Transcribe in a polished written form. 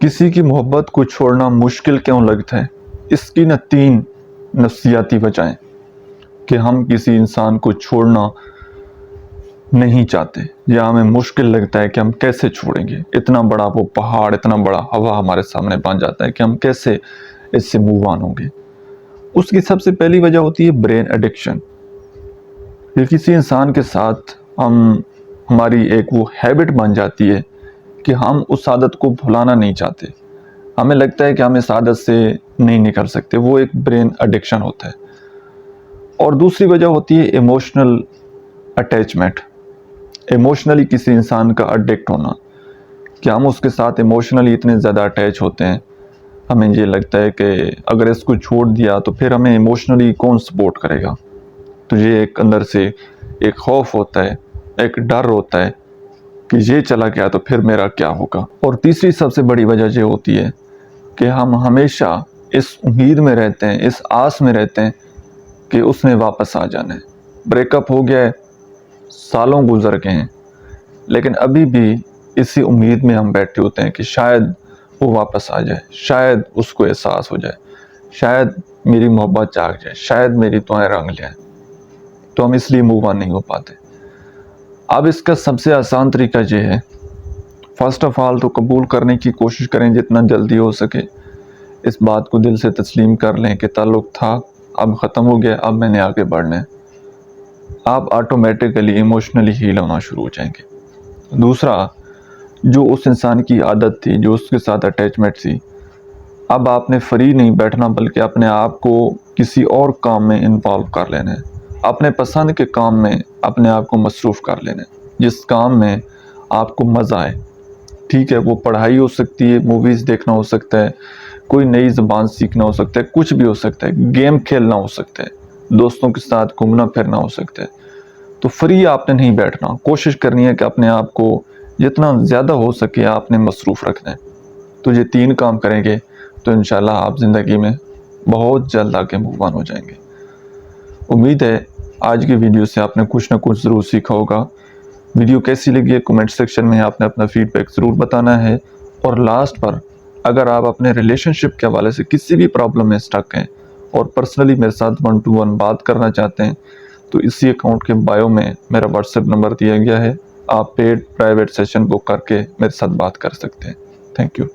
किसी की मोहब्बत को छोड़ना मुश्किल क्यों लगता है? इसकी न 3 नफ्सियाती वजहें कि हम किसी इंसान को छोड़ना नहीं चाहते या हमें मुश्किल लगता है कि हम कैसे छोड़ेंगे। इतना बड़ा वो पहाड़, इतना बड़ा हवा हमारे सामने बन जाता है कि हम कैसे इससे मूव ऑन होंगे। उसकी सबसे पहली वजह होती है ब्रेन एडिक्शन। ये किसी इंसान के साथ हमारी एक वो हैबिट बन जाती है कि हम उस आदत को भुलाना नहीं चाहते। हमें लगता है कि हम इस आदत से नहीं निकल सकते। वो एक ब्रेन एडिक्शन होता है। और दूसरी वजह होती है इमोशनल अटैचमेंट। इमोशनली किसी इंसान का अडिक्ट होना, कि हम उसके साथ इमोशनली इतने ज़्यादा अटैच होते हैं, हमें ये लगता है कि अगर इसको छोड़ दिया तो फिर हमें इमोशनली कौन सपोर्ट करेगा। तो ये एक अंदर से एक खौफ होता है, एक डर होता है कि ये चला गया तो फिर मेरा क्या होगा। और तीसरी सबसे बड़ी वजह ये होती है कि हम हमेशा इस उम्मीद में रहते हैं, इस आस में रहते हैं कि उसने वापस आ जाना है। ब्रेकअप हो गया है, सालों गुजर गए हैं, लेकिन अभी भी इसी उम्मीद में हम बैठे होते हैं कि शायद वो वापस आ जाए, शायद उसको एहसास हो जाए, शायद मेरी मोहब्बत जाग जाए, शायद मेरी दुआएं रंग जाए। तो हम इसलिए मूव ऑन नहीं हो पाते। अब इसका सबसे आसान तरीका ये है, फर्स्ट ऑफ ऑल तो कबूल करने की कोशिश करें जितना जल्दी हो सके। इस बात को दिल से तस्लीम कर लें कि ताल्लुक़ था, अब ख़त्म हो गया, अब मैंने आगे बढ़ना है। आप ऑटोमेटिकली इमोशनली हील होना शुरू हो जाएंगे। दूसरा, जो उस इंसान की आदत थी, जो उसके साथ अटैचमेंट थी, अब आपने फ्री नहीं बैठना बल्कि अपने आप को किसी और काम में इन्वॉल्व कर लेना है। अपने पसंद के काम में अपने आप को मसरूफ़ कर लेना है, जिस काम में आपको मज़ा आए। ठीक है, वो पढ़ाई हो सकती है, मूवीज़ देखना हो सकता है, कोई नई ज़बान सीखना हो सकता है, कुछ भी हो सकता है, गेम खेलना हो सकता है, दोस्तों के साथ घूमना फिरना हो सकता है। तो फ्री आपने नहीं बैठना, कोशिश करनी है कि अपने आप को जितना ज़्यादा हो सके आपने मसरूफ़ रखना है। तो ये 3 काम करेंगे तो इंशाल्लाह आप ज़िंदगी में बहुत जल्द आगे मूव ऑन हो जाएंगे। उम्मीद है आज की वीडियो से आपने कुछ ना कुछ ज़रूर सीखा होगा। वीडियो कैसी लगी है कमेंट सेक्शन में आपने अपना फीडबैक ज़रूर बताना है। और लास्ट पर, अगर आप अपने रिलेशनशिप के हवाले से किसी भी प्रॉब्लम में स्टक हैं और पर्सनली मेरे साथ 1 to 1 बात करना चाहते हैं, तो इसी अकाउंट के बायो में मेरा व्हाट्सएप नंबर दिया गया है। आप पेड प्राइवेट सेशन बुक करके मेरे साथ बात कर सकते हैं। Thank you.